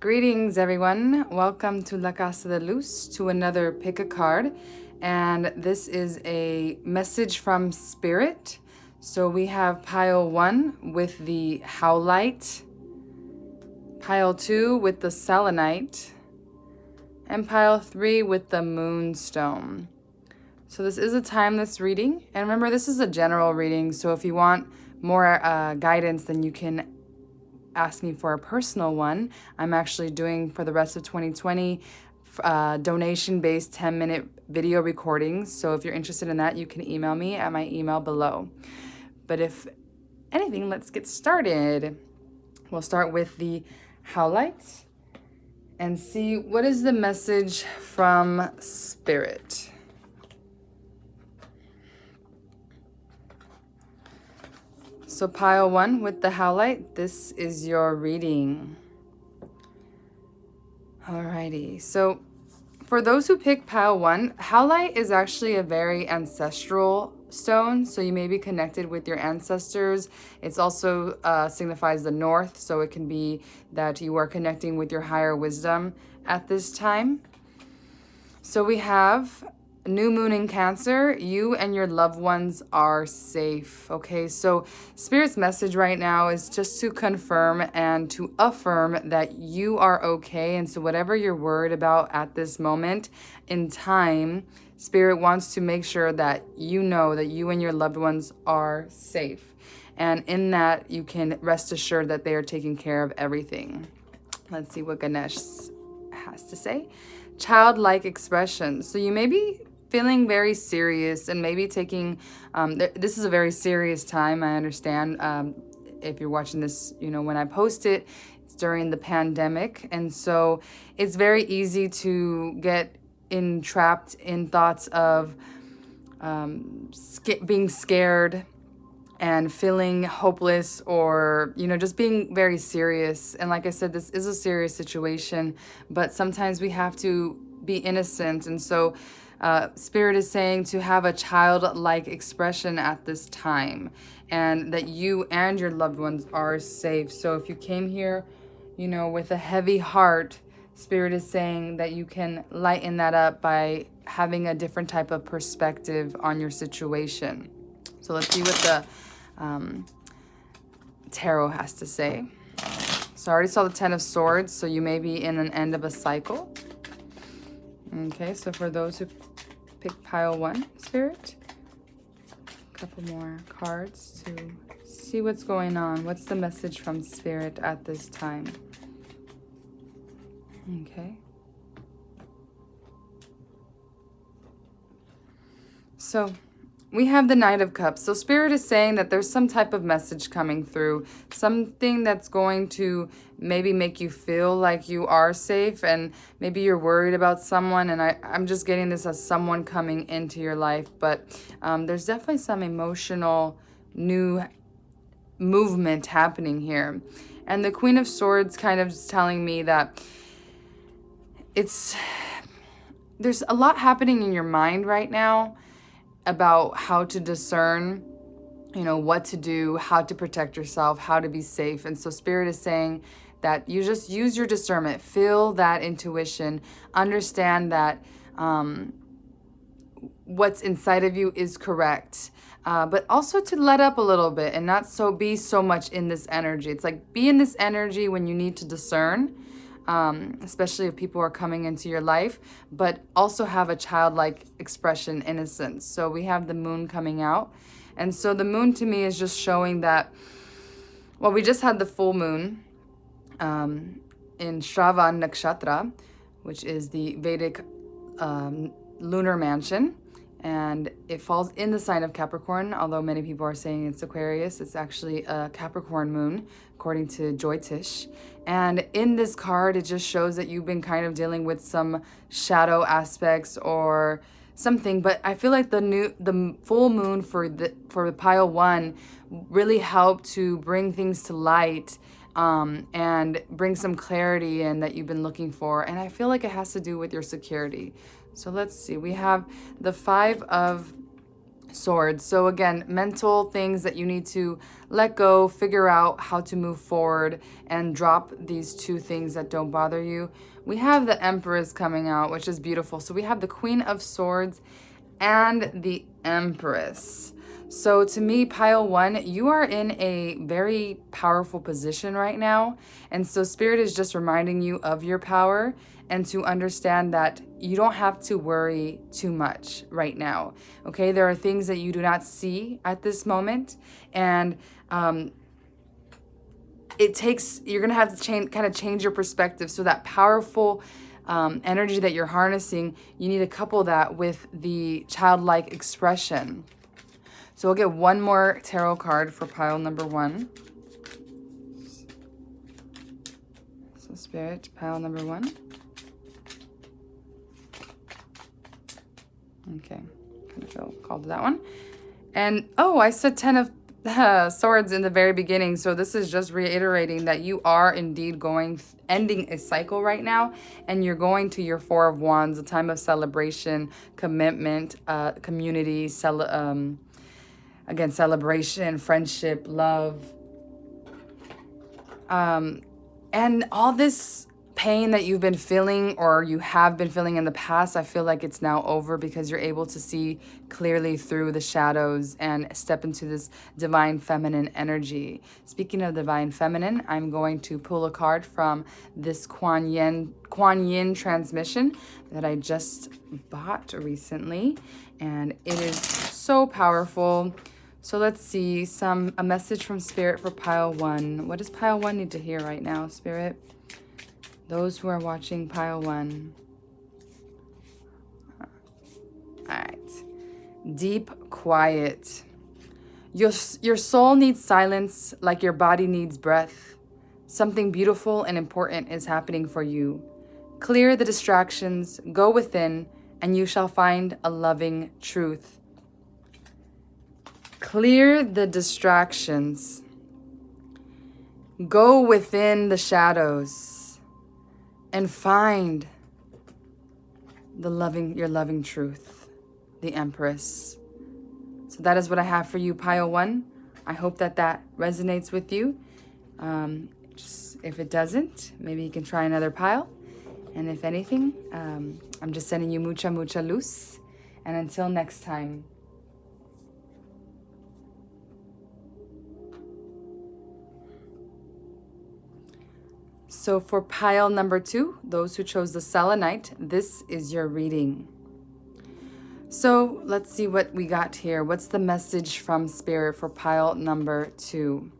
Greetings, everyone. Welcome to La Casa de Luz, to another pick a card. And this is a message from Spirit. So we have pile 1 with the Howlite, pile 2 with the Selenite, and pile 3 with the Moonstone. So this is a timeless reading. And remember, this is a general reading. So if you want more guidance, then you can ask me for a personal one. I'm actually doing for the rest of 2020 donation-based 10-minute video recordings. So if you're interested in that, you can email me at my email below. But if anything, let's get started. We'll start with the Howlite and see what is the message from Spirit. So pile 1 with the Howlite, this is your reading. Alrighty, so for those who pick pile 1, Howlite is actually a very ancestral stone, so you may be connected with your ancestors. It's also signifies the north, so it can be that you are connecting with your higher wisdom at this time. So we have new moon in Cancer. You and your loved ones are safe. Okay, so Spirit's message right now is just to confirm and to affirm that you are okay. And so whatever you're worried about at this moment in time, Spirit wants to make sure that you know that you and your loved ones are safe. And in that, you can rest assured that they are taking care of everything. Let's see what Ganesh has to say. Childlike expression. So you may be feeling very serious and maybe taking, this is a very serious time, I understand. If you're watching this, you know, when I post it, it's during the pandemic. And so it's very easy to get entrapped in thoughts of being scared and feeling hopeless, or, you know, just being very serious. And like I said, this is a serious situation, but sometimes we have to be innocent. And so Spirit is saying to have a childlike expression at this time, and that you and your loved ones are safe. So if you came here, you know, with a heavy heart, Spirit is saying that you can lighten that up by having a different type of perspective on your situation. So let's see what the tarot has to say. So I already saw the 10 of Swords, so you may be in an end of a cycle. Okay, so for those who pick pile 1, Spirit, a couple more cards to see what's going on. What's the message from Spirit at this time? Okay. So we have the Knight of Cups. So Spirit is saying that there's some type of message coming through, something that's going to maybe make you feel like you are safe, and maybe you're worried about someone, and I'm just getting this as someone coming into your life, but there's definitely some emotional new movement happening here. And the Queen of Swords kind of is telling me that there's a lot happening in your mind right now about how to discern, you know, what to do, how to protect yourself, how to be safe. And so Spirit is saying that you just use your discernment, feel that intuition, understand that what's inside of you is correct, but also to let up a little bit and not be so much in this energy. It's like, be in this energy when you need to discern, especially if people are coming into your life, but also have a childlike expression, innocence. So we have the moon coming out. And so the moon to me is just showing that, well, we just had the full moon in Shravan Nakshatra, which is the Vedic lunar mansion. And it falls in the sign of Capricorn, although many people are saying it's Aquarius. It's actually a Capricorn moon, according to Jyotish. And in this card, it just shows that you've been kind of dealing with some shadow aspects or something. But I feel like the full moon for pile 1 really helped to bring things to light, and bring some clarity in that you've been looking for. And I feel like it has to do with your security. So let's see. We have the 5 of Swords. So again, mental things that you need to let go, figure out how to move forward, and drop these two things that don't bother you. We have the Empress coming out, which is beautiful. So we have the Queen of Swords and the Empress. So to me, pile one, you are in a very powerful position right now. And so Spirit is just reminding you of your power and to understand that you don't have to worry too much right now. Okay, there are things that you do not see at this moment. And you're going to have to kind of change your perspective. So that powerful energy that you're harnessing, you need to couple that with the childlike expression. So we'll get one more tarot card for pile number one. So Spirit, pile number one. Okay, kind of feel called to that one. And, oh, I said 10 of Swords in the very beginning. So this is just reiterating that you are indeed ending a cycle right now. And you're going to your Four of Wands, a time of celebration, commitment, community, again, celebration, friendship, love. And all this pain that you've been feeling or you have been feeling in the past, I feel like it's now over because you're able to see clearly through the shadows and step into this divine feminine energy. Speaking of divine feminine, I'm going to pull a card from this Kuan Yin transmission that I just bought recently, and it is so powerful. So let's see, a message from Spirit for pile one. What does pile one need to hear right now, Spirit? Those who are watching pile one. All right. Deep quiet. Your soul needs silence like your body needs breath. Something beautiful and important is happening for you. Clear the distractions, go within, and you shall find a loving truth. Clear the distractions. Go within the shadows and find your loving truth, the Empress. So that is what I have for you, pile one. I hope that resonates with you. If it doesn't, maybe you can try another pile. And if anything, I'm just sending you mucha luz. And until next time. So for pile number two, those who chose the Selenite, this is your reading. So let's see what we got here. What's the message from Spirit for pile number two?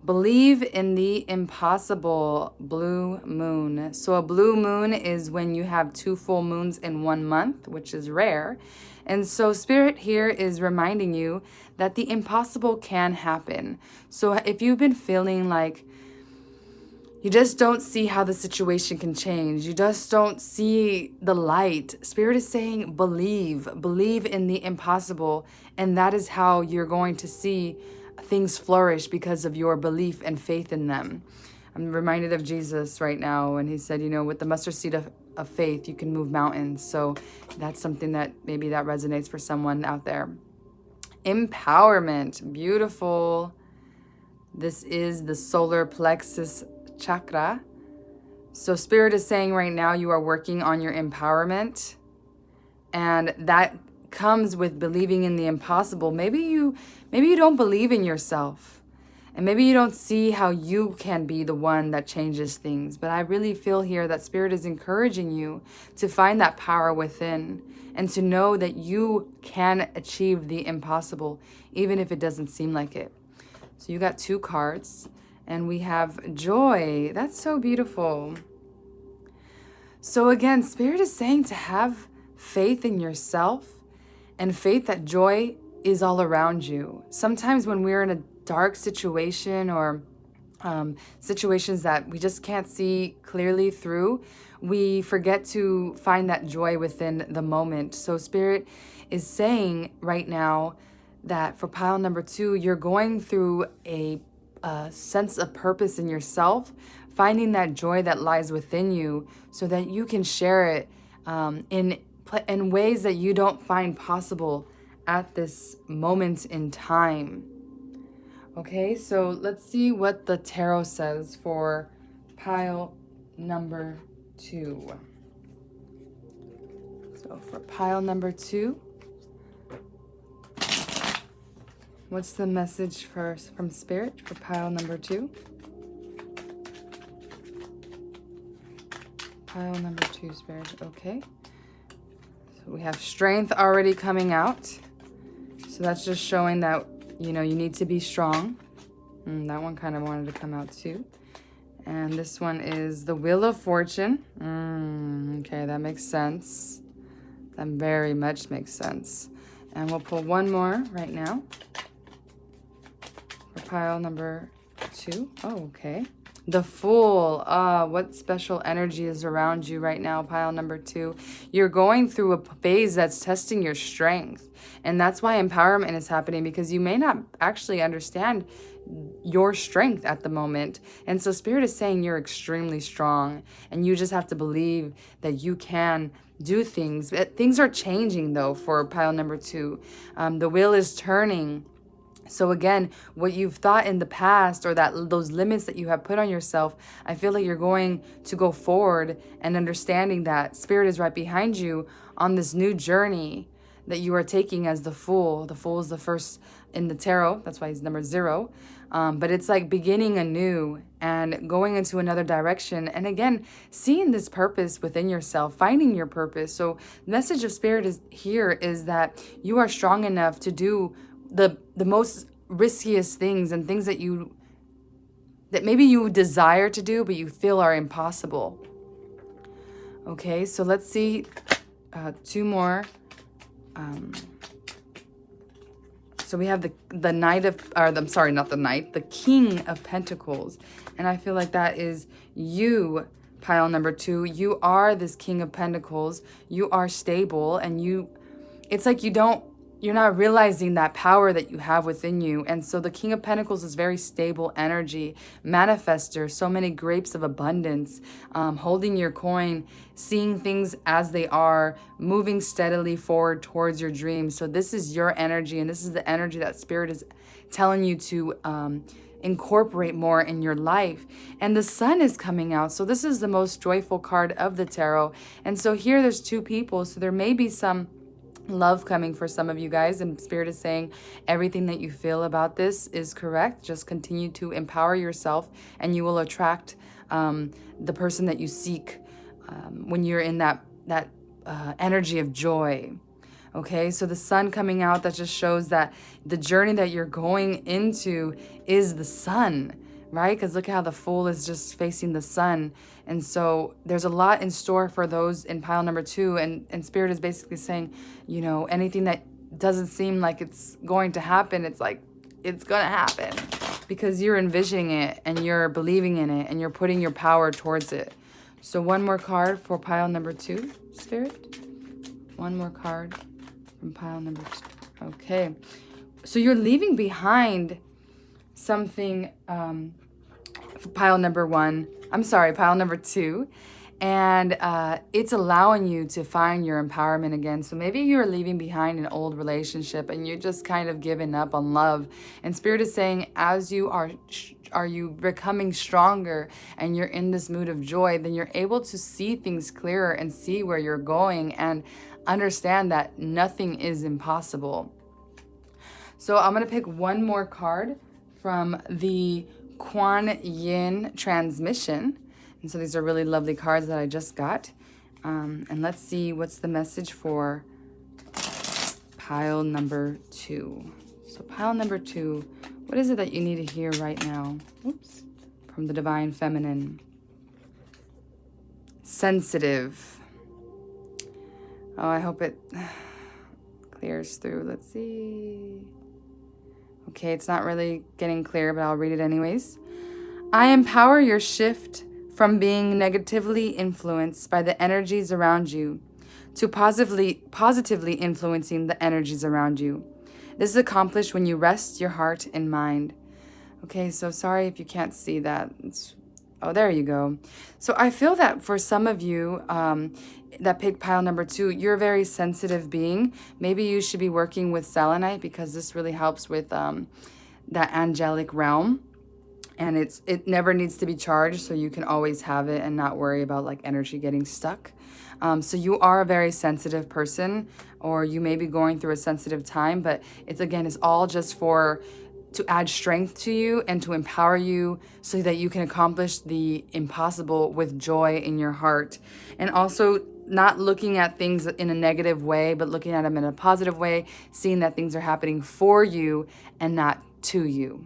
Believe in the impossible, blue moon. So a blue moon is when you have 2 full moons in 1 month, which is rare. And so Spirit here is reminding you that the impossible can happen. So if you've been feeling like you just don't see how the situation can change, you just don't see the light, Spirit is saying believe in the impossible, and that is how you're going to see things flourish because of your belief and faith in them. I'm reminded of Jesus right now, and he said, with the mustard seed of faith, you can move mountains. So that's something that maybe that resonates for someone out there. Empowerment, beautiful. This is the solar plexus chakra. So Spirit is saying right now you are working on your empowerment, and that comes with believing in the impossible. Maybe you don't believe in yourself, and maybe you don't see how you can be the one that changes things. But I really feel here that Spirit is encouraging you to find that power within and to know that you can achieve the impossible, even if it doesn't seem like it. So you got 2 cards. And we have joy. That's so beautiful. So again, Spirit is saying to have faith in yourself and faith that joy is all around you. Sometimes when we're in a dark situation or situations that we just can't see clearly through, we forget to find that joy within the moment. So Spirit is saying right now that for pile number 2, you're going through a sense of purpose in yourself, finding that joy that lies within you so that you can share it in ways that you don't find possible at this moment in time. Okay, so let's see what the tarot says for pile number 2. So for pile number 2, what's the message from Spirit for pile number 2? Pile number 2, Spirit. Okay. So we have strength already coming out. So that's just showing that, you know, you need to be strong. That one kind of wanted to come out too. And this one is the Wheel of Fortune. Okay, that makes sense. That very much makes sense. And we'll pull one more right now for pile number 2. Oh, okay. The Fool. What special energy is around you right now, pile number 2? You're going through a phase that's testing your strength. And that's why empowerment is happening, because you may not actually understand your strength at the moment. And so Spirit is saying you're extremely strong, and you just have to believe that you can do things. Things are changing though for pile number 2. The wheel is turning. So again, what you've thought in the past, or those limits that you have put on yourself, I feel like you're going to go forward and understanding that Spirit is right behind you on this new journey that you are taking as the Fool. The Fool is the first in the tarot. That's why he's number 0. But it's like beginning anew and going into another direction. And again, seeing this purpose within yourself, finding your purpose. So the message of Spirit is that you are strong enough to do the most riskiest things, and things that maybe you desire to do, but you feel are impossible. Okay, so let's see 2 more. So we have the Knight of, or I'm sorry, not the Knight, the King of Pentacles. And I feel like that is you, pile number 2. You are this King of Pentacles. You are stable, and it's like you're not realizing that power that you have within you. And so the King of Pentacles is very stable energy, manifester, so many grapes of abundance, holding your coin, seeing things as they are, moving steadily forward towards your dreams. So this is your energy, and this is the energy that Spirit is telling you to incorporate more in your life. And the Sun is coming out. So this is the most joyful card of the tarot. And so here there's 2 people. So there may be some love coming for some of you guys, and Spirit is saying everything that you feel about this is correct. Just continue to empower yourself, and you will attract the person that you seek when you're in that energy of joy. Okay, so the Sun coming out, that just shows that the journey that you're going into is the Sun, right? Because look how the Fool is just facing the Sun. And so there's a lot in store for those in pile number 2. And Spirit is basically saying, you know, anything that doesn't seem like it's going to happen, it's like, it's going to happen. Because you're envisioning it, and you're believing in it, and you're putting your power towards it. So one more card for pile number 2, Spirit. One more card from pile number 2. Okay. So you're leaving behind something for pile number 1. I'm sorry, pile number 2. And it's allowing you to find your empowerment again. So maybe you're leaving behind an old relationship, and you're just kind of giving up on love. And Spirit is saying, as you are you becoming stronger, and you're in this mood of joy, then you're able to see things clearer, and see where you're going, and understand that nothing is impossible. So I'm going to pick one more card from the Kuan Yin transmission. And so these are really lovely cards that I just got. And let's see what's the message for pile number 2. So pile number 2, what is it that you need to hear right now? Oops. From the Divine Feminine. Sensitive. Oh, I hope it clears through. Let's see. Okay, it's not really getting clear, but I'll read it anyways. I empower your shift from being negatively influenced by the energies around you to positively influencing the energies around you. This is accomplished when you rest your heart and mind. Okay, so sorry if you can't see that. Oh, there you go. So I feel that for some of you that pick pile number 2, you're a very sensitive being. Maybe you should be working with selenite, because this really helps with that angelic realm. And it never needs to be charged, so you can always have it and not worry about like energy getting stuck. So you are a very sensitive person, or you may be going through a sensitive time, but it's all just to add strength to you and to empower you so that you can accomplish the impossible with joy in your heart. And also not looking at things in a negative way, but looking at them in a positive way, seeing that things are happening for you and not to you.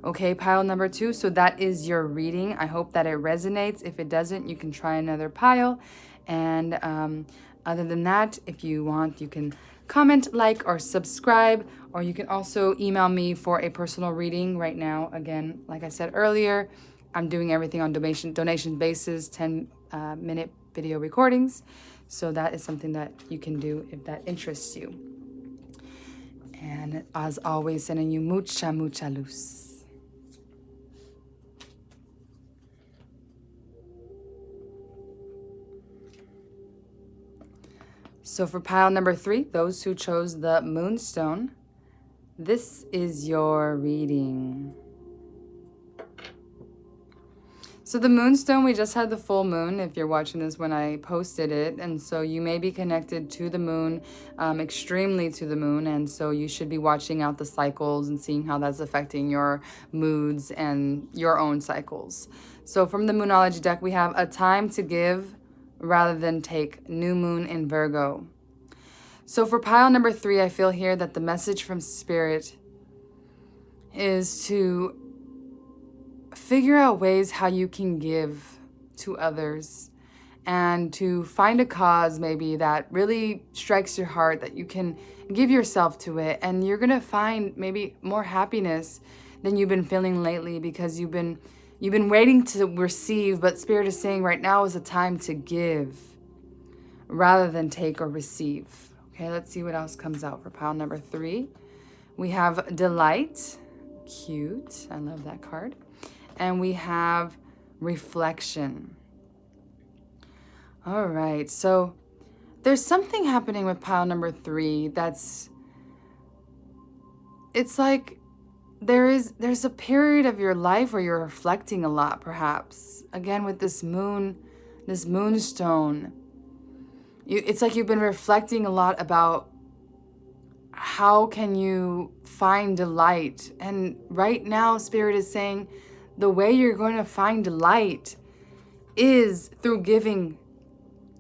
Okay, pile number 2. So that is your reading. I hope that it resonates. If it doesn't, you can try another pile. And other than that, if you want, you can comment, like, or subscribe, or you can also email me for a personal reading right now. Again, like I said earlier, I'm doing everything on donation basis, 10-minute video recordings. So that is something that you can do if that interests you. And as always, sending you mucha, mucha luz. So for pile number 3, those who chose the moonstone, this is your reading. So the moonstone, we just had the full moon, if you're watching this when I posted it. And so you may be connected to the moon, extremely to the moon. And so you should be watching out the cycles and seeing how that's affecting your moods and your own cycles. So from the Moonology deck, we have a time to give rather than take, new moon in Virgo. So for pile number 3, I feel here that the message from Spirit is to figure out ways how you can give to others and to find a cause maybe that really strikes your heart, that you can give yourself to it, and you're gonna find maybe more happiness than you've been feeling lately, because you've been waiting to receive, but Spirit is saying right now is a time to give rather than take or receive. Okay, let's see what else comes out for pile number 3. We have Delight. Cute. I love that card. And we have Reflection. All right, so there's something happening with pile number 3 it's like there's a period of your life where you're reflecting a lot, perhaps. Again, with this moonstone. It's like you've been reflecting a lot about how can you find delight. And right now, Spirit is saying the way you're going to find delight is through giving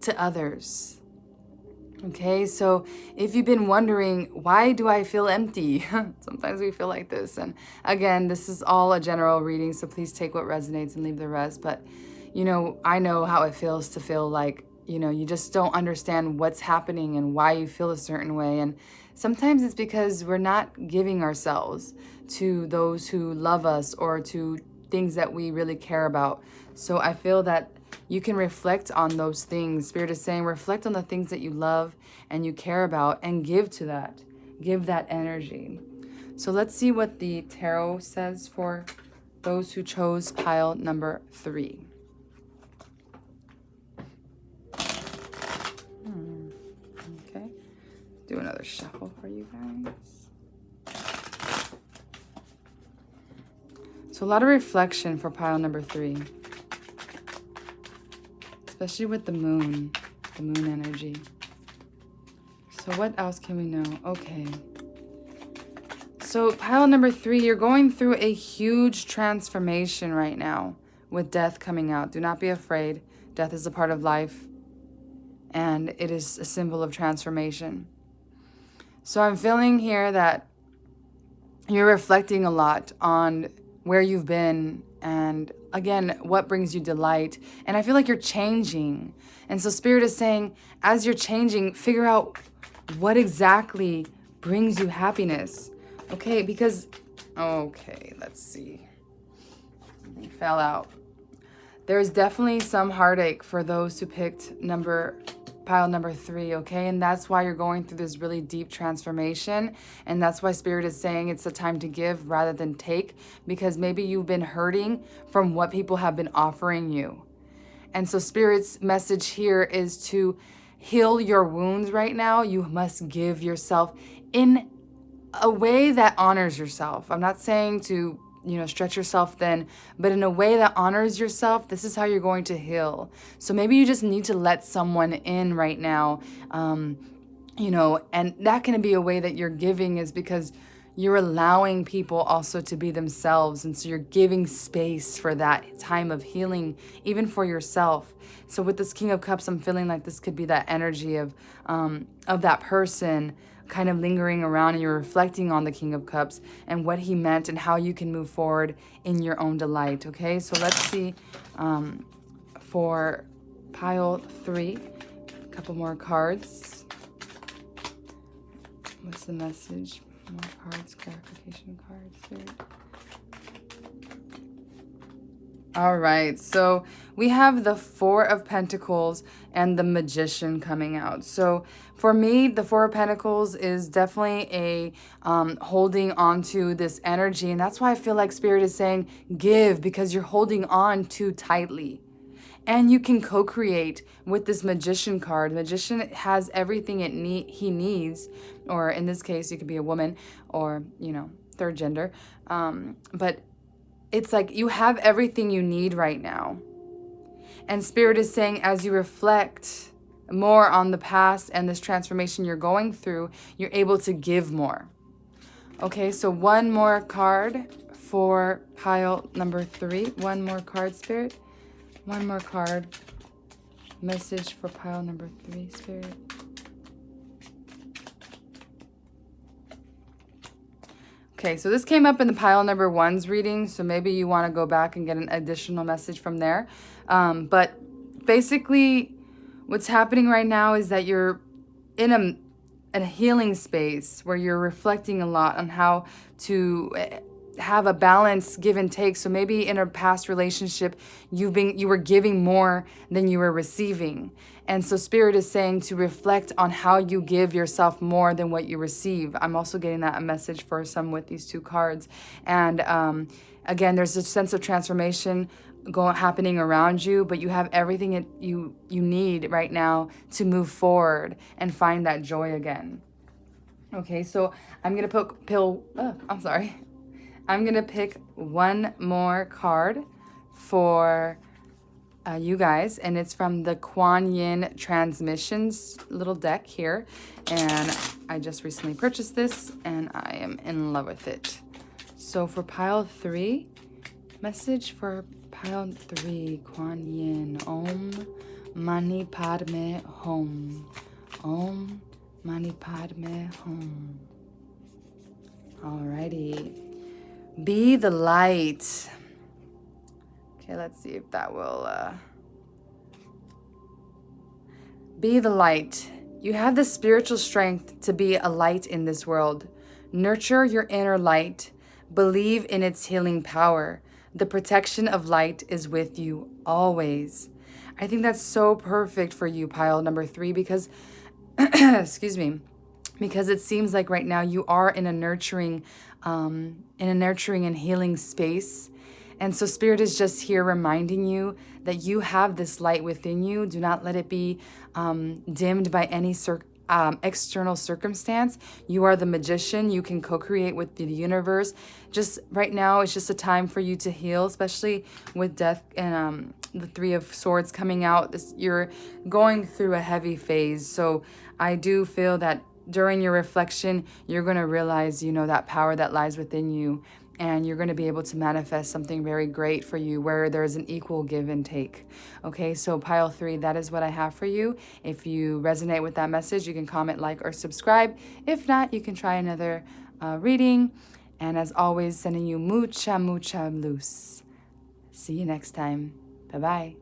to others. Okay, so if you've been wondering, why do I feel empty? Sometimes we feel like this. And again, this is all a general reading, so please take what resonates and leave the rest. But, I know how it feels to feel like, you just don't understand what's happening and why you feel a certain way. And sometimes it's because we're not giving ourselves to those who love us or to things that we really care about. So I feel that you can reflect on those things. Spirit is saying reflect on the things that you love and you care about and give to that. Give that energy. So let's see what the tarot says for those who chose pile number 3. Okay. Do another shuffle for you guys. So a lot of reflection for pile number 3. Especially with the moon energy. So what else can we know? Okay. So pile number 3, you're going through a huge transformation right now with death coming out. Do not be afraid. Death is a part of life, and it is a symbol of transformation. So I'm feeling here that you're reflecting a lot on where you've been and, again, what brings you delight. And I feel like you're changing. And so Spirit is saying, as you're changing, figure out what exactly brings you happiness. Okay, because, okay, let's see. It fell out. There's definitely some heartache for those who picked pile number 3, okay? And that's why you're going through this really deep transformation. And that's why Spirit is saying it's a time to give rather than take, because maybe you've been hurting from what people have been offering you. And so Spirit's message here is to heal your wounds right now. You must give yourself in a way that honors yourself. I'm not saying to, stretch yourself thin, but in a way that honors yourself. This is how you're going to heal. So maybe you just need to let someone in right now, and that can be a way that you're giving, is because you're allowing people also to be themselves. And so you're giving space for that time of healing, even for yourself. So with this King of Cups, I'm feeling like this could be that energy of that person kind of lingering around, and you're reflecting on the King of Cups and what he meant and how you can move forward in your own delight. Okay, so let's see for pile 3, a couple more cards. What's the message? More cards, clarification cards here. All right, so we have the 4 of Pentacles and the Magician coming out. So for me, the 4 of Pentacles is definitely a holding on to this energy. And that's why I feel like Spirit is saying give, because you're holding on too tightly. And you can co-create with this Magician card. Magician has everything he needs, or in this case, you could be a woman or, third gender. But it's like you have everything you need right now. And Spirit is saying, as you reflect more on the past and this transformation you're going through, you're able to give more. Okay, so one more card for pile number 3. One more card, Spirit. One more card. Message for pile number 3, Spirit. Okay, so this came up in the pile number 1's reading, so maybe you want to go back and get an additional message from there. But basically, what's happening right now is that you're in a healing space where you're reflecting a lot on how to have a balance, give and take. So maybe in a past relationship, you were giving more than you were receiving. And so Spirit is saying to reflect on how you give yourself more than what you receive. I'm also getting that message for some with these 2 cards. And again, there's a sense of transformation happening around you, but you have everything you need right now to move forward and find that joy again. Okay, so I'm going to I'm going to pick one more card for you guys, and it's from the Kuan Yin Transmissions little deck here. And I just recently purchased this, and I am in love with it. So for pile 3, message for pile 3, Kuan Yin. Om Mani Padme Hum. Om Mani Padme Hum. Alrighty. Be the light. Okay, let's see if that will... Be the light. You have the spiritual strength to be a light in this world. Nurture your inner light. Believe in its healing power. The protection of light is with you always. I think that's so perfect for you, pile number 3, because, excuse me, because it seems like right now you are in a nurturing and healing space. And so Spirit is just here reminding you that you have this light within you. Do not let it be dimmed by any external circumstance. You are the magician. You can co-create with the universe. Just right now, it's just a time for you to heal, especially with death and the 3 of Swords coming out. You're going through a heavy phase. So I do feel that during your reflection, you're going to realize, that power that lies within you. And you're going to be able to manifest something very great for you where there's an equal give and take. Okay, so pile 3, that is what I have for you. If you resonate with that message, you can comment, like, or subscribe. If not, you can try another reading. And as always, sending you mucha, mucha luz. See you next time. Bye-bye.